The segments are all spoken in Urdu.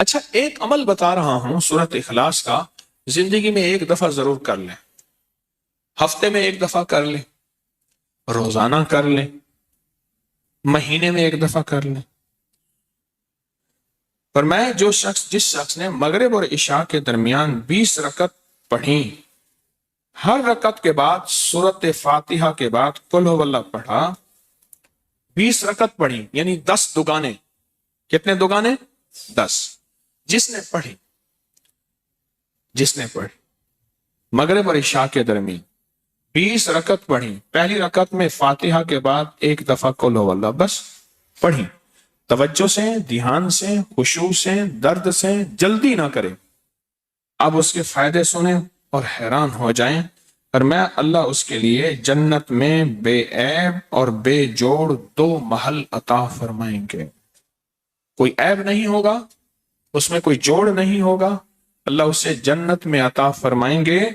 اچھا، ایک عمل بتا رہا ہوں سورۃ اخلاص کا، زندگی میں ایک دفعہ ضرور کر لیں، ہفتے میں ایک دفعہ کر لیں، روزانہ کر لیں، مہینے میں ایک دفعہ کر لیں۔ فرمایا جس شخص نے مغرب اور عشاء کے درمیان 20 رکعت پڑھی، ہر رکعت کے بعد سورۃ فاتحہ کے بعد قل ہو اللہ پڑھا، 20 رکعت پڑھی یعنی 10 دگانے۔ کتنے دگانے؟ 10۔ جس نے پڑھی مغرب اور عشاء کے درمیان 20 رکعت پڑھی، پہلی رکعت میں فاتحہ کے بعد ایک دفعہ قل ہو اللہ بس پڑھی، توجہ سے، دھیان سے، خشوع سے، درد سے، جلدی نہ کرے۔ اب اس کے فائدے سنیں اور حیران ہو جائیں۔ اور میں اللہ اس کے لیے جنت میں بے عیب اور بے جوڑ 2 محل عطا فرمائیں گے۔ کوئی عیب نہیں ہوگا، اس میں کوئی جوڑ نہیں ہوگا، اللہ اسے جنت میں عطا فرمائیں گے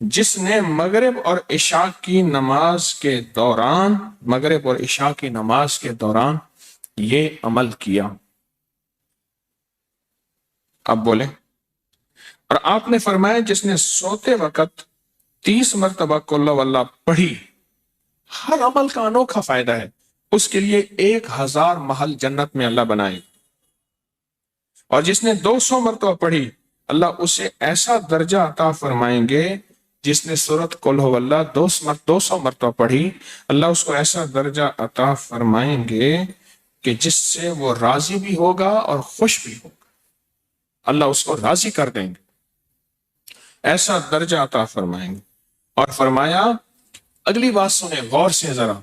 جس نے مغرب اور عشاء کی نماز کے دوران یہ عمل کیا۔ اب بولیں۔ اور آپ نے فرمایا جس نے سوتے وقت 30 مرتبہ قل ہو اللہ پڑھی، ہر عمل کا انوکھا فائدہ ہے، اس کے لیے 1000 محل جنت میں اللہ بنائے۔ اور جس نے 200 مرتبہ پڑھی، اللہ اسے ایسا درجہ عطا فرمائیں گے۔ جس نے سورۃ قل ہو اللہ 200 مرتبہ پڑھی، اللہ اس کو ایسا درجہ عطا فرمائیں گے کہ جس سے وہ راضی بھی ہوگا اور خوش بھی ہوگا۔ اللہ اس کو راضی کر دیں گے، ایسا درجہ عطا فرمائیں گے۔ اور فرمایا، اگلی بات سنیں غور سے ذرا،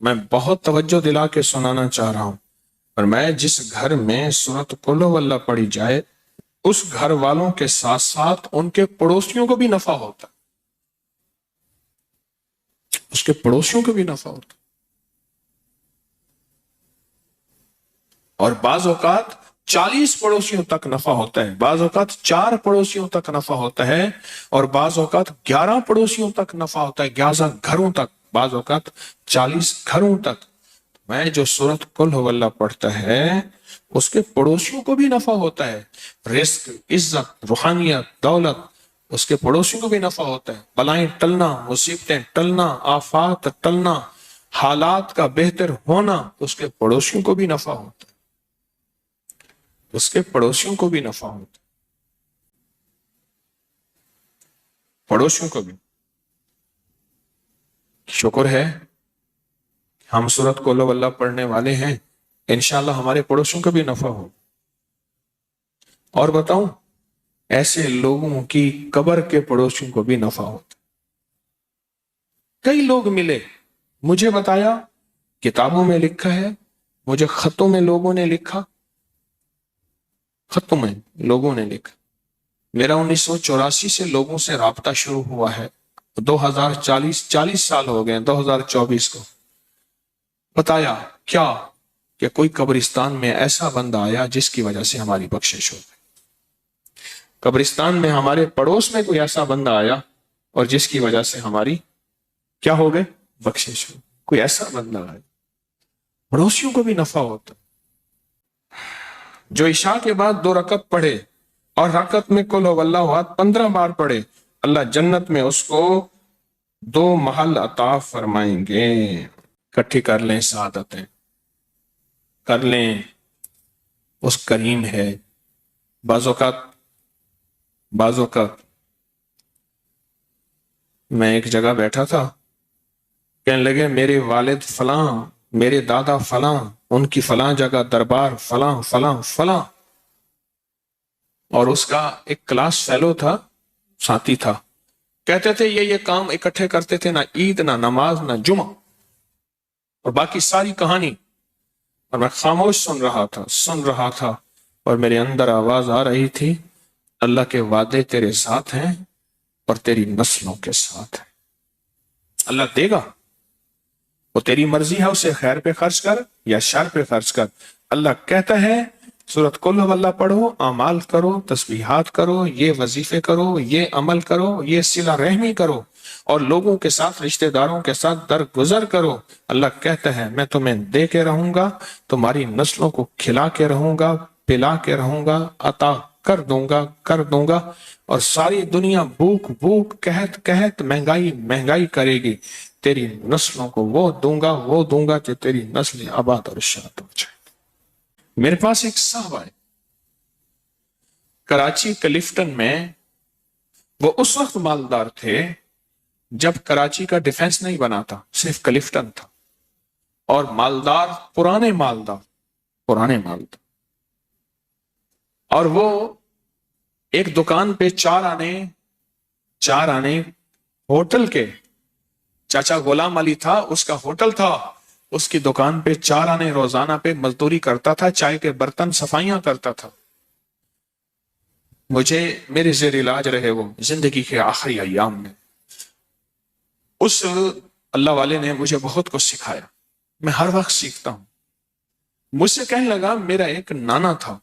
میں بہت توجہ دلا کے سنانا چاہ رہا ہوں۔ فرمایا جس گھر میں سورۃ قل ہو اللہ پڑھی جائے، اس گھر والوں کے ساتھ ساتھ ان کے پڑوسیوں کو بھی نفع ہوتا، اس کے پڑوسیوں کو بھی نفع ہوتا۔ اور بعض اوقات 40 پڑوسیوں تک نفع ہوتا ہے، بعض اوقات 4 پڑوسیوں تک نفع ہوتا ہے، اور بعض اوقات 11 پڑوسیوں تک نفع ہوتا ہے، 11 گھروں تک، بعض اوقات 40 گھروں تک۔ میں جو سورۃ قل ہو اللہ پڑھتا ہے اس کے پڑوسیوں کو بھی نفع ہوتا ہے، رزق، عزت، روحانیت، دولت، اس کے پڑوسیوں کو بھی نفع ہوتا ہے، بلائیں ٹلنا، مصیبتیں ٹلنا، آفات ٹلنا، حالات کا بہتر ہونا، اس کے پڑوسیوں کو بھی نفع ہوتا ہے، اس کے پڑوسیوں کو بھی نفع ہوتا ہے، پڑوسیوں کو بھی۔ شکر ہے ہم سورۃ قل ہو اللہ پڑھنے والے ہیں، انشاءاللہ ہمارے پڑوسیوں کو بھی نفع ہو۔ اور بتاؤں، ایسے لوگوں کی قبر کے پڑوسیوں کو بھی نفع ہوتا۔ کئی لوگ ملے، مجھے بتایا، کتابوں میں لکھا ہے، مجھے خطوں میں لوگوں نے لکھا، خطوں میں لوگوں نے لکھا۔ میرا 1984 سے لوگوں سے رابطہ شروع ہوا ہے، 40 سال ہو گئے 2024 کو۔ بتایا کیا کہ کوئی قبرستان میں ایسا بندہ آیا جس کی وجہ سے ہماری بخشش ہو گئی، قبرستان میں ہمارے پڑوس میں کوئی ایسا بندہ آیا اور جس کی وجہ سے ہماری کیا ہو گئے؟ بخشش ہو۔ کوئی ایسا بندہ آیا، پڑوسیوں کو بھی نفع ہوتا۔ جو عشاء کے بعد 2 رکعت پڑھے اور رکعت میں قل ہو اللہ 15 بار پڑھے، اللہ جنت میں اس کو 2 محل عطا فرمائیں گے۔ اکٹھی کر لیں سعادتیں، کر لیں، اس کریم ہے۔ بعض اوقات میں ایک جگہ بیٹھا تھا، کہنے لگے میرے والد فلاں، میرے دادا فلاں، ان کی فلاں جگہ دربار فلاں فلاں فلاں، اور اس کا ایک کلاس فیلو تھا، ساتھی تھا، کہتے تھے یہ کام اکٹھے کرتے تھے، نہ عید، نہ نماز، نہ جمعہ، اور باقی ساری کہانی۔ اور میں خاموش سن رہا تھا اور میرے اندر آواز آ رہی تھی، اللہ کے وعدے تیرے ساتھ ہیں اور تیری نسلوں کے ساتھ ہیں، اللہ دے گا، وہ تیری مرضی ہے، اسے خیر پہ خرچ کر یا شر پہ خرچ کر۔ اللہ کہتا ہے سورۃ قل ہو اللہ پڑھو، اعمال کرو، تسبیحات کرو، یہ وظیفے کرو، یہ عمل کرو، یہ صلہ رحمی کرو، اور لوگوں کے ساتھ، رشتہ داروں کے ساتھ درگزر کرو۔ اللہ کہتا ہے میں تمہیں دے کے رہوں گا، تمہاری نسلوں کو کھلا کے رہوں گا، پلا کے رہوں گا، عطا کر دوں گا، اور ساری دنیا بھوک بھوک قحط قحط مہنگائی مہنگائی کرے گی، تیری نسلوں کو وہ دوں گا کہ تیری نسلیں آباد اور شاد ہو جائے۔ میرے پاس ایک صاحب ہے کراچی کلفٹن میں، وہ اس وقت مالدار تھے جب کراچی کا ڈیفنس نہیں بنا تھا، صرف کلفٹن تھا، اور مالدار پرانے مالدار، اور وہ ایک دکان پہ چار آنے ہوٹل کے، چاچا غلام علی تھا، اس کا ہوٹل تھا، اس کی دکان پہ 4 آنے روزانہ پہ مزدوری کرتا تھا، چائے کے برتن صفائیاں کرتا تھا۔ مجھے میرے زیر علاج رہے وہ زندگی کے آخری ایام میں، اس اللہ والے نے مجھے بہت کچھ سکھایا، میں ہر وقت سیکھتا ہوں۔ مجھ سے کہنے لگا میرا ایک نانا تھا،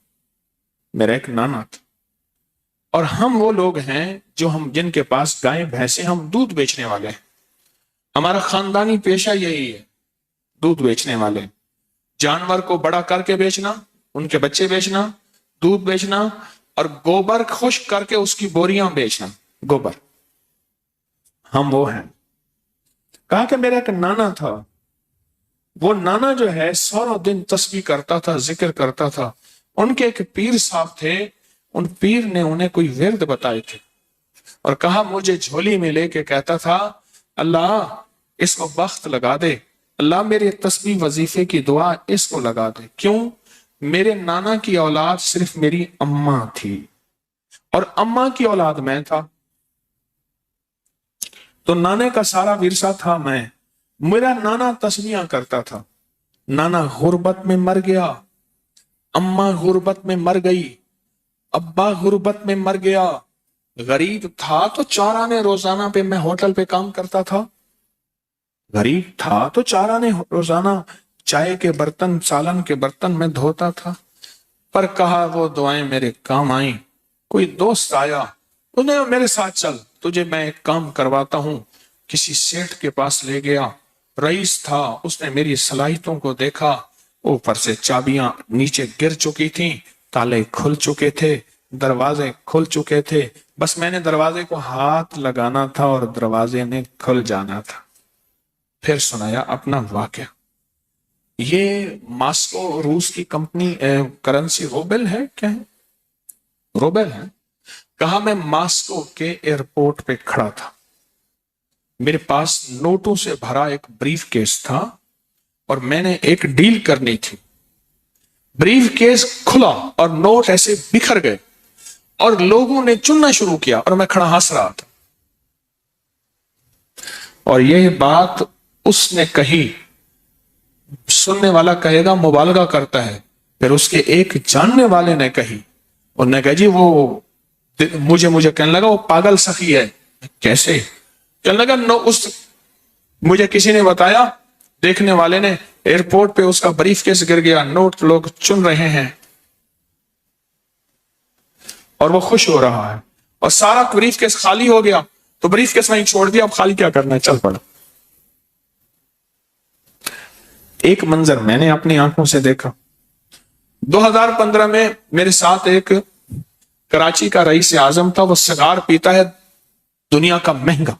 اور ہم وہ لوگ ہیں جن کے پاس گائے بھینسیں، ہم دودھ بیچنے والے ہیں، ہمارا خاندانی پیشہ یہی ہے، دودھ بیچنے والے، جانور کو بڑا کر کے بیچنا، ان کے بچے بیچنا، دودھ بیچنا، اور گوبر خشک کر کے اس کی بوریاں بیچنا، گوبر، ہم وہ ہیں۔ کہا کہ میرا ایک نانا تھا، وہ نانا جو ہے سارا دن تسبیح کرتا تھا، ذکر کرتا تھا، ان کے ایک پیر صاحب تھے، ان پیر نے انہیں کوئی ورد بتائے تھے، اور کہا مجھے جھولی میں لے کے کہتا تھا اللہ اس کو بخت لگا دے، اللہ میرے تسبیح وظیفے کی دعا اس کو لگا دے۔ کیوں؟ میرے نانا کی اولاد صرف میری اماں تھی، اور اماں کی اولاد میں تھا، تو نانے کا سارا ورثہ تھا میں۔ میرا نانا تسبیحاں کرتا تھا، نانا غربت میں مر گیا، اماں غربت میں مر گئی، ابا غربت میں مر گیا، غریب تھا تو 4 آنے روزانہ پہ میں ہوٹل پہ کام کرتا تھا، غریب تھا تو 4 آنے روزانہ چائے کے برتن، سالن کے برتن میں دھوتا تھا۔ پر کہا وہ دعائیں میرے کام آئیں، کوئی دوست آیا، انہیں میرے ساتھ چل، تجھے میں ایک کام کرواتا ہوں، کسی سیٹھ کے پاس لے گیا، رئیس تھا، اس نے میری صلاحیتوں کو دیکھا، اوپر سے چابیاں نیچے گر چکی تھیں، تالے کھل چکے تھے، دروازے کھل چکے تھے، بس میں نے دروازے کو ہاتھ لگانا تھا اور دروازے نے کھل جانا تھا۔ پھر سنایا اپنا واقعہ۔ یہ ماسکو روس کی کمپنی کرنسی روبل ہے، کیا ہے؟ روبل ہے۔ کہا میں ماسکو کے ایئرپورٹ پہ کھڑا تھا، میرے پاس نوٹوں سے بھرا ایک بریف کیس تھا، اور میں نے ایک ڈیل کرنی تھی۔ بریف کیس کھلا اور نوٹ ایسے بکھر گئے، اور لوگوں نے چننا شروع کیا، اور میں کھڑا ہنس رہا تھا۔ اور یہ بات اس نے کہی، سننے والا کہے گا مبالغہ کرتا ہے، پھر اس کے ایک جاننے والے نے کہی، انہوں نے کہا جی وہ مجھے کہنے لگا وہ پاگل سخی ہے۔ کیسے؟ کہنے لگا مجھے کسی نے بتایا، دیکھنے والے نے، ایئرپورٹ پہ اس کا بریف کیس گر گیا، نوٹ لوگ چن رہے ہیں، اور وہ خوش ہو رہا ہے، اور سارا بریف کیس خالی ہو گیا، تو بریف کیس وہیں چھوڑ دیا، اب خالی کیا کرنا ہے، چل پڑا۔ ایک منظر میں نے اپنی آنکھوں سے دیکھا۔ 2015 میں میرے ساتھ ایک کراچی کا رئیس اعظم تھا، وہ سگار پیتا ہے دنیا کا مہنگا،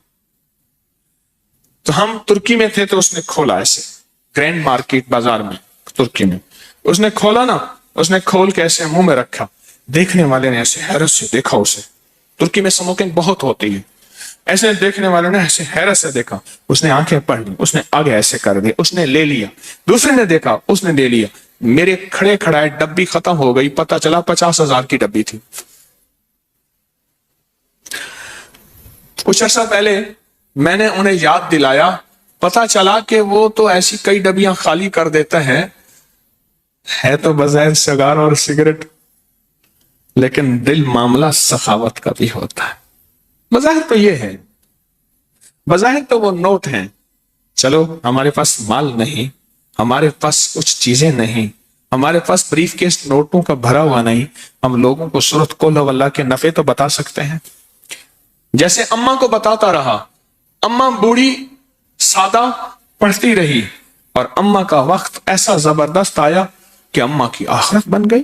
تو ہم ترکی میں تھے، تو اس نے کھولا ایسے گرینڈ مارکیٹ بازار میں ترکی میں، اس نے کھولا نا، اس نے کھول کے ایسے منہ میں رکھا، دیکھنے والے نے ایسے حیرت سے دیکھا اسے، ترکی میں سموکنگ بہت ہوتی ہے، ایسے دیکھنے والے نے ایسے حیرت سے دیکھا، اس نے آنکھیں پڑھ لی، اس نے آگے ایسے کر دی، اس نے لے لیا، دوسرے نے دیکھا، اس نے لے لیا، میرے کھڑے کھڑائے ڈبی ختم ہو گئی، پتہ چلا 50,000 کی ڈبی تھی۔ کچھ عرصہ پہلے میں نے انہیں یاد دلایا، پتہ چلا کہ وہ تو ایسی کئی ڈبیاں خالی کر دیتا ہے تو بظاہر سگار اور سگریٹ، لیکن دل معاملہ سخاوت کا بھی ہوتا ہے۔ بظاہر تو یہ ہے، بظاہر تو وہ نوٹ ہیں، چلو ہمارے پاس مال نہیں، ہمارے پاس کچھ چیزیں نہیں، ہمارے پاس بریف کیس نوٹوں کا بھرا ہوا نہیں، ہم لوگوں کو سورۃ قل ہو اللہ کے نفع تو بتا سکتے ہیں۔ جیسے اماں کو بتاتا رہا، اماں بوڑھی سادہ پڑھتی رہی، اور اماں کا وقت ایسا زبردست آیا کہ اماں کی آخرت بن گئی۔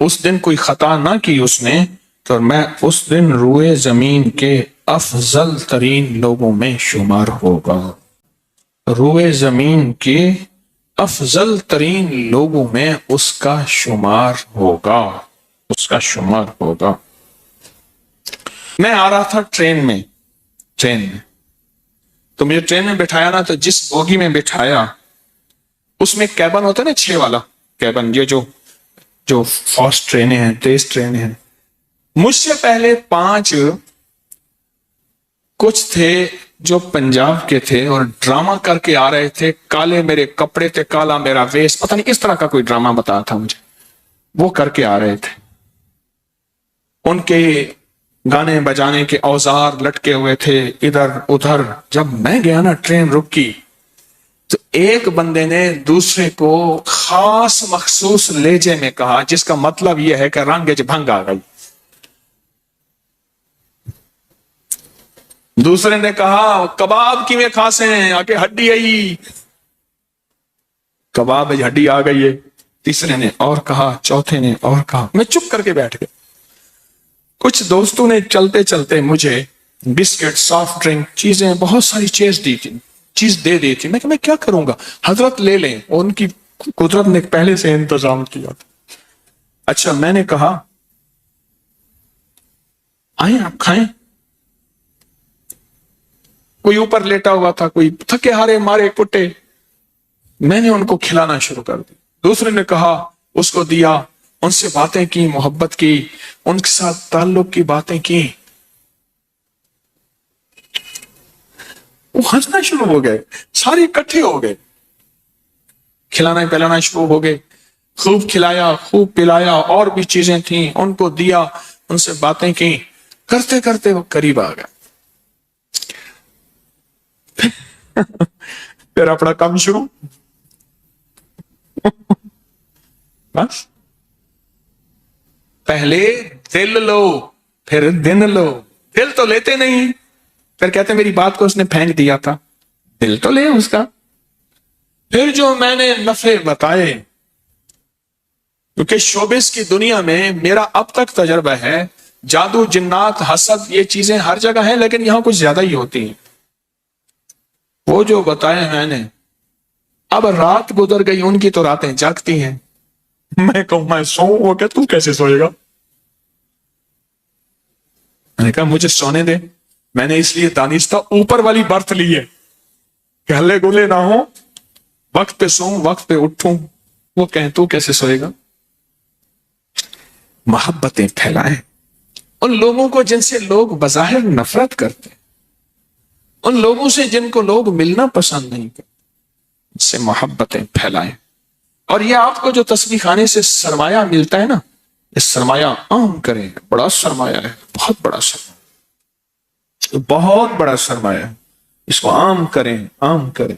اس دن کوئی خطا نہ کی اس نے تو میں اس دن روئے زمین کے افضل ترین لوگوں میں شمار ہوگا. روئے زمین کے افضل ترین لوگوں میں اس کا شمار ہوگا. اس کا شمار ہوگا. میں آ رہا تھا ٹرین میں تو مجھے ٹرین میں بٹھایا نا، تو جس بوگی میں بٹھایا اس میں کیبن ہوتا ہے نا، 6 والا کیبن، یہ جو فاسٹ ٹرینیں ہیں، تیز ٹرینیں ہیں. مجھ سے پہلے 5 کچھ تھے جو پنجاب کے تھے اور ڈرامہ کر کے آ رہے تھے. کالے میرے کپڑے تھے، کالا میرا ویس، پتہ نہیں اس طرح کا کوئی ڈرامہ بتایا تھا مجھے. وہ کر کے آ رہے تھے. ان کے گانے بجانے کے اوزار لٹکے ہوئے تھے ادھر ادھر. جب میں گیا نا، ٹرین رکی تو ایک بندے نے دوسرے کو خاص مخصوص لہجے میں کہا، جس کا مطلب یہ ہے کہ رنگ بھنگ آ گئی. دوسرے نے کہا کباب کی میں کھاسے ہیں، آگے ہڈی آئی، کباب ہڈی آ گئی ہے. تیسرے نے اور کہا، چوتھے نے اور کہا. میں چپ کر کے بیٹھ گیا. کچھ دوستوں نے چلتے چلتے مجھے بسکٹ، سافٹ ڈرنک، چیزیں، بہت ساری چیز دے دی تھی. میں کیا کروں گا، حضرت لے لیں، اور ان کی قدرت نے پہلے سے انتظام کیا تھا. اچھا، میں نے کہا آئیں آپ کھائیں. کوئی اوپر لیٹا ہوا تھا، کوئی تھکے ہارے مارے کٹے. میں نے ان کو کھلانا شروع کر دی. دوسرے نے کہا، اس کو دیا، ان سے باتیں کی، محبت کی، ان کے ساتھ تعلق کی باتیں کی. وہ ہنسنا شروع ہو گئے، سارے اکٹھے ہو گئے، کھلانا پلانا شروع ہو گئے. خوب کھلایا، خوب پلایا، اور بھی چیزیں تھیں ان کو دیا، ان سے باتیں کی. کرتے کرتے وہ قریب آ گیا. پھر اپنا کام شروع. بس پہلے دل لو پھر دن لو. دل تو لیتے نہیں، پھر کہتے میری بات کو اس نے پھینک دیا تھا. دل تو لے اس کا. پھر جو میں نے نفع بتائے، کیونکہ شوبز کی دنیا میں میرا اب تک تجربہ ہے، جادو، جنات، حسد، یہ چیزیں ہر جگہ ہیں، لیکن یہاں کچھ زیادہ ہی ہوتی ہیں. وہ جو بتائے میں نے، اب رات گزر گئی، ان کی تو راتیں جاگتی ہیں. میں کہوں میں سوؤں، وہ کہ تو کیسے سوئے گا. میں نے کہا مجھے سونے دے. میں نے اس لیے دانستہ اوپر والی برتھ لی ہے کہ ہلے گولے نہ ہو، وقت پہ سوؤں، وقت پہ اٹھوں. وہ کہیں تو کیسے سوئے گا. محبتیں پھیلائیں ان لوگوں کو جن سے لوگ بظاہر نفرت کرتے ہیں، ان لوگوں سے جن کو لوگ ملنا پسند نہیں کرتے، ان سے محبتیں پھیلائیں. اور یہ آپ کو جو تسبیح خانے سے سرمایہ ملتا ہے نا، یہ سرمایہ عام کریں. بڑا سرمایہ ہے، بہت بڑا سرمایہ، بہت بڑا سرمایہ ہے. اس کو عام کریں، عام کریں.